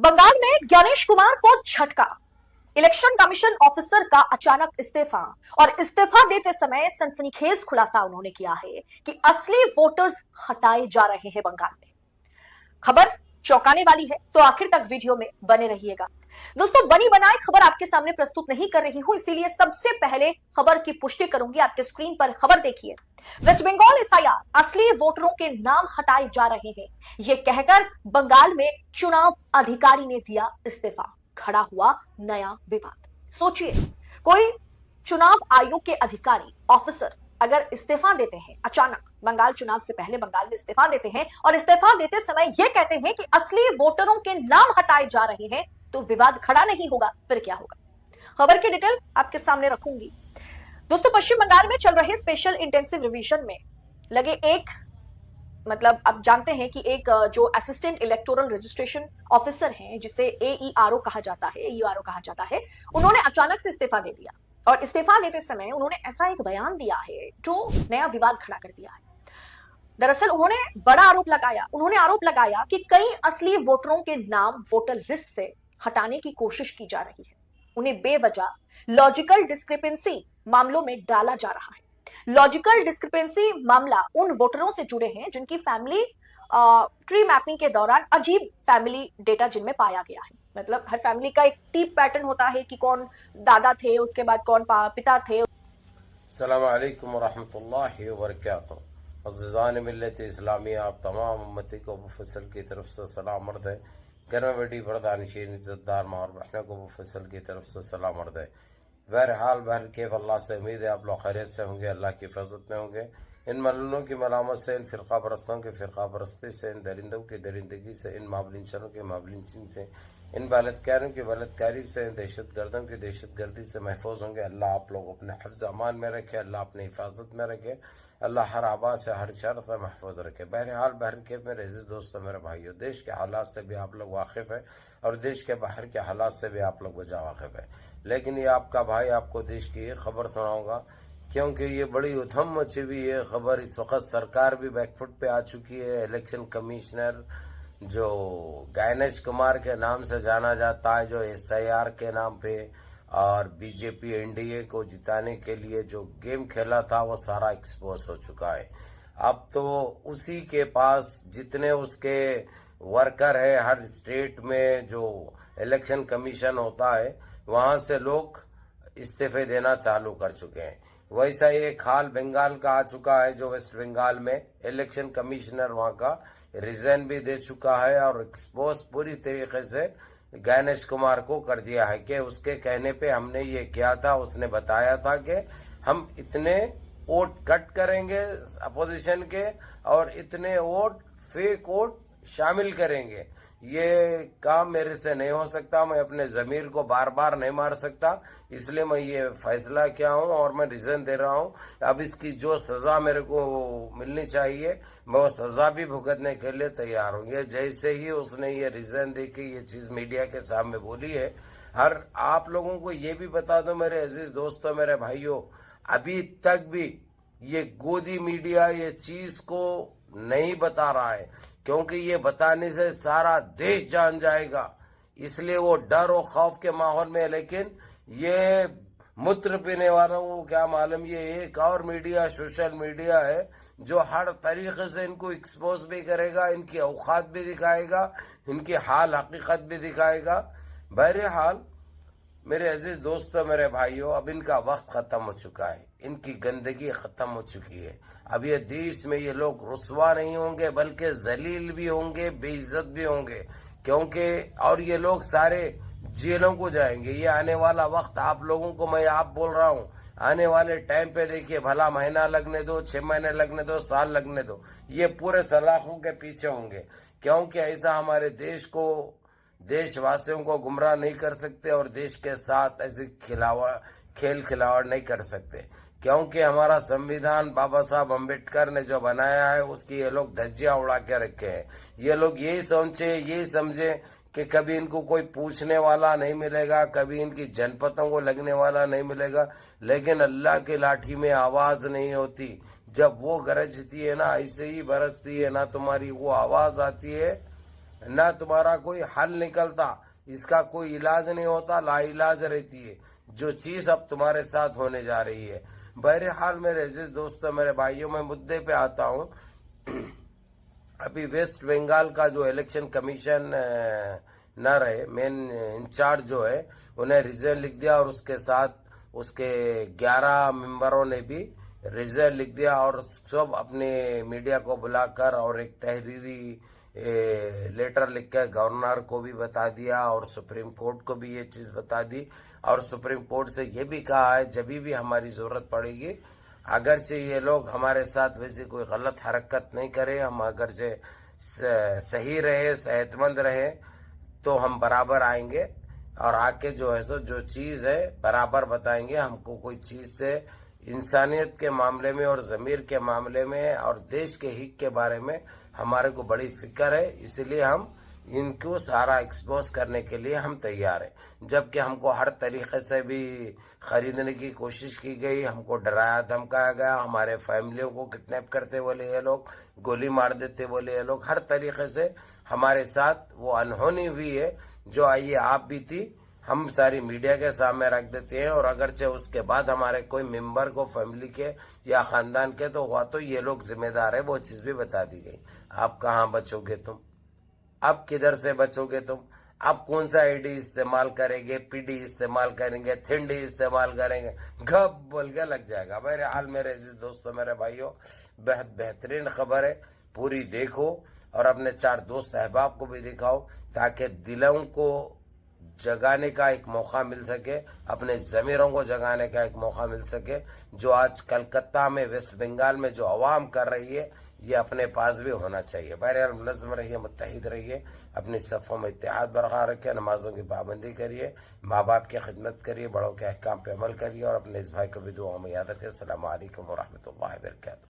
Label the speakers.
Speaker 1: बंगाल में ज्ञानेश कुमार को झटका। इलेक्शन कमीशन ऑफिसर का अचानक इस्तीफा और इस्तीफा देते समय सनसनीखेज खुलासा उन्होंने किया है कि असली वोटर्स हटाए जा रहे हैं बंगाल में। खबर चौंकाने वाली है, तो आखिर तक वीडियो में बने रहिएगा। दोस्तों, बनी बनाई खबर आपके सामने प्रस्तुत नहीं कर रही हूं, इसीलिए सबसे पहले खबर की पुष्टि करूंगी। आपके स्क्रीन पर खबर देखिए। वेस्ट बंगाल एसआईआर, असली वोटरों के नाम हटाए जा रहे हैं, यह कहकर बंगाल में चुनाव अधिकारी ने दिया इस्तीफा। खड़ा हुआ नया विवाद। सोचिए, कोई चुनाव आयोग के अधिकारी, ऑफिसर अगर इस्तीफा देते हैं अचानक, बंगाल चुनाव से पहले बंगाल में इस्तीफा देते हैं और इस्तीफा देते समय यह कहते हैं कि असली वोटरों के नाम हटाए जा रहे हैं, तो विवाद खड़ा नहीं होगा, फिर क्या होगा? खबर की डिटेल आपके सामने रखूंगी। दोस्तों, पश्चिम बंगाल में चल रहे स्पेशल इंटेंसिव रिवीजन में लगे आप जानते हैं कि एक जो असिस्टेंट इलेक्टोरल रजिस्ट्रेशन ऑफिसर हैं, जिसे एईआरओ कहा जाता है, उन्होंने अचानक से इस्तीफा दे दिया और इस्तीफा देते समय उन्होंने ऐसा एक बयान दिया है जो नया विवाद खड़ा कर दिया है। दरअसल उन्होंने आरोप लगाया कि कई असली वोटरों के नाम वोटर लिस्ट से हटाने की कोशिश की जा रही है। उन्हें बेवजह लॉजिकल डिस्क्रिपेंसी मामलों में डाला जा रहा है। लॉजिकल डिस्क्रिपेंसी मामला उन वोटरों से जुड़े हैं जिनकी फैमिली ट्री मैपिंग के दौरान अजीब फैमिली डेटा जिनमें पाया गया है। मतलब हर फैमिली का एक टीप पैटर्न होता है कि कौन दादा थे, उसके बाद कौन पिता थे।
Speaker 2: अस्सलाम वालेकुम वरहमतुल्लाहि वबरकातुहू। अज़ीज़ान मिल्लत इस्लामी, आप तमाम उम्मती को अबू फैसल की तरफ से सलाम अर्ज़ है। घर में बड़ी बरदानशीन इज़्ज़तदार माँ और बहनों को अबू फैसल की तरफ से सलाम अर्ज़ है। बहरहाल बहरकैफ अल्लाह से उम्मीद है आप लोग खैरियत से होंगे, अल्लाह की हिफाज़त में होंगे। इन मलूनों की मलामत से, इन फ़िरक़ा परस्तों की फ़िरक़ा परस्ती से, इन दरिंदों की दरिंदगी से, इन माबलिनचरों की माबलिनचन से, इन बलात्कारियों की बलात्कारी से, इन दहशत गर्दों की दहशत गर्दी से महफूज होंगे। अल्लाह आप लोग अपने हिफ्ज़ अमान में रखे, अल्लाह अपनी हिफाजत में रखे, अल्लाह हर आबा से, हर शर से महफूज रखे। बहरहाल बहरकैफ मेरे अज़ीज़ दोस्तों, मेरे भाइयों, देश के हालात से भी आप लोग वाकिफ़ है और देश के बाहर के हालात से भी आप लोग बजा वाकिफ़ है। लेकिन ये आपका भाई आपको देश की एक खबर सुनाऊंगा, क्योंकि ये बड़ी उथम मची हुई है खबर। इस वक्त सरकार भी बैकफुट पे आ चुकी है। इलेक्शन कमिश्नर जो ज्ञानेश कुमार के नाम से जाना जाता है, जो एसआईआर के नाम पे और बीजेपी एनडीए को जिताने के लिए जो गेम खेला था, वो सारा एक्सपोज हो चुका है। अब तो उसी के पास जितने उसके वर्कर है, हर स्टेट में जो इलेक्शन कमीशन होता है, वहाँ से लोग इस्तीफे देना चालू कर चुके हैं। वैसा एक हाल बंगाल का आ चुका है, जो वेस्ट बंगाल में इलेक्शन कमिश्नर वहाँ का रिजाइन भी दे चुका है और एक्सपोज पूरी तरीके से ज्ञानेश कुमार को कर दिया है कि उसके कहने पे हमने ये किया था। उसने बताया था कि हम इतने वोट कट करेंगे अपोजिशन के और इतने वोट फेक वोट शामिल करेंगे। ये काम मेरे से नहीं हो सकता, मैं अपने ज़मीर को बार बार नहीं मार सकता, इसलिए मैं ये फैसला किया हूँ और मैं रिज़न दे रहा हूँ। अब इसकी जो सज़ा मेरे को मिलनी चाहिए, मैं वो सज़ा भी भुगतने के लिए तैयार हूँ। ये जैसे ही उसने ये रिज़न दे के ये चीज़ मीडिया के सामने बोली है, हर आप लोगों को ये भी बता दो मेरे अजीज़ दोस्तों, मेरे भाइयों, अभी तक भी ये गोदी मीडिया ये चीज़ को नहीं बता रहा है, क्योंकि ये बताने से सारा देश जान जाएगा, इसलिए वो डर और खौफ के माहौल में है। लेकिन ये मूत्र पीने वालों को क्या मालूम, ये एक और मीडिया, सोशल मीडिया है, जो हर तरीके से इनको एक्सपोज भी करेगा, इनकी औकात भी दिखाएगा, इनकी हाल हकीकत भी दिखाएगा। बहरहाल मेरे अजीज दोस्तों, मेरे भाइयों, अब इनका वक्त ख़त्म हो चुका है, इनकी गंदगी ख़त्म हो चुकी है। अब ये देश में ये लोग रुसवा नहीं होंगे, बल्कि जलील भी होंगे, बेइज्जत भी होंगे, क्योंकि और ये लोग सारे जेलों को जाएंगे। ये आने वाला वक्त आप लोगों को मैं आप बोल रहा हूँ, आने वाले टाइम पे देखिए, भला महीना लगने दो, 6 महीने लगने दो, साल लगने दो, ये पूरे सलाखों के पीछे होंगे, क्योंकि ऐसा हमारे देश को, देशवासियों को गुमराह नहीं कर सकते और देश के साथ ऐसे खेल खिलावाड़ नहीं कर सकते, क्योंकि हमारा संविधान बाबा साहब अम्बेडकर ने जो बनाया है, उसकी ये लोग धज्जियां उड़ा के रखे हैं। ये लोग यही समझे कि कभी इनको कोई पूछने वाला नहीं मिलेगा, कभी इनकी जनपदों को लगने वाला नहीं मिलेगा। लेकिन अल्लाह की लाठी में आवाज़ नहीं होती, जब वो गरजती है ना, ऐसे ही बरसती है ना, तुम्हारी वो आवाज़ आती है ना तुम्हारा कोई हल निकलता, इसका कोई इलाज नहीं होता, लाइलाज रहती है जो चीज़ अब तुम्हारे साथ होने जा रही है। बहरहाल मेरे अजीज दोस्तों, मेरे भाइयों, मैं मुद्दे पे आता हूँ। अभी वेस्ट बंगाल का जो इलेक्शन कमीशन न रहे, मेन इंचार्ज जो है, उन्हें रिजाइन लिख दिया और उसके साथ उसके 11 मेंबरों ने भी रिजाइन लिख दिया और सब अपने मीडिया को बुलाकर और एक तहरीरी लेटर लिख कर गवर्नर को भी बता दिया और सुप्रीम कोर्ट को भी ये चीज़ बता दी और सुप्रीम कोर्ट से ये भी कहा है जब भी हमारी ज़रूरत पड़ेगी, अगरचे ये लोग हमारे साथ वैसे कोई गलत हरकत नहीं करें, हम अगरचे सही रहे, सेहतमंद रहे, तो हम बराबर आएंगे और आके जो है सो जो चीज़ है बराबर बताएंगे। हमको कोई चीज़ से इंसानियत के मामले में और ज़मीर के मामले में और देश के हित के बारे में हमारे को बड़ी फिक्र है, इसलिए हम इनको सारा एक्सपोज करने के लिए हम तैयार हैं। जबकि हमको हर तरीक़े से भी ख़रीदने की कोशिश की गई, हमको डराया धमकाया गया, हमारे फैमिलियों को किडनैप करते बोले ये लोग, गोली मार देते बोले ये लोग, हर तरीक़े से हमारे साथ वो अनहोनी हुई है जो आइए आप भी थी, हम सारी मीडिया के सामने रख देते हैं। और अगरचे उसके बाद हमारे कोई मेंबर को फैमिली के या ख़ानदान के तो हुआ तो ये लोग जिम्मेदार है, वो चीज़ भी बता दी गई। आप कहाँ बचोगे तुम, अब किधर से बचोगे तुम, आप कौन सा आईडी इस्तेमाल करेंगे, पीडी इस्तेमाल करेंगे, थिंडी इस्तेमाल करेंगे, घप बोल के लग जाएगा। मेरे हाल मेरे दोस्तों, मेरे भाइयों, बेहद बेहतरीन खबर है, पूरी देखो और अपने 4 दोस्त अहबाब को भी दिखाओ ताकि दिलों को जगाने का एक मौका मिल सके, अपने ज़मीरों को जगाने का एक मौका मिल सके। जो आज कलकत्ता में, वेस्ट बंगाल में जो आवाम कर रही है, ये अपने पास भी होना चाहिए। बहरहाल मुनज़्ज़म रहिए, मुत्तहिद रहिए, अपनी सफ़ों में इत्तेहाद बरकरार रखिए, नमाज़ों की पाबंदी करिए, माँ बाप की खिदमत करिए, बड़ों के अहकाम पे अमल करिए और अपने इस भाई को भी दुआओं में याद रखिए। अस्सलामु अलैकुम व रहमतुल्लाहि व बरकातहू।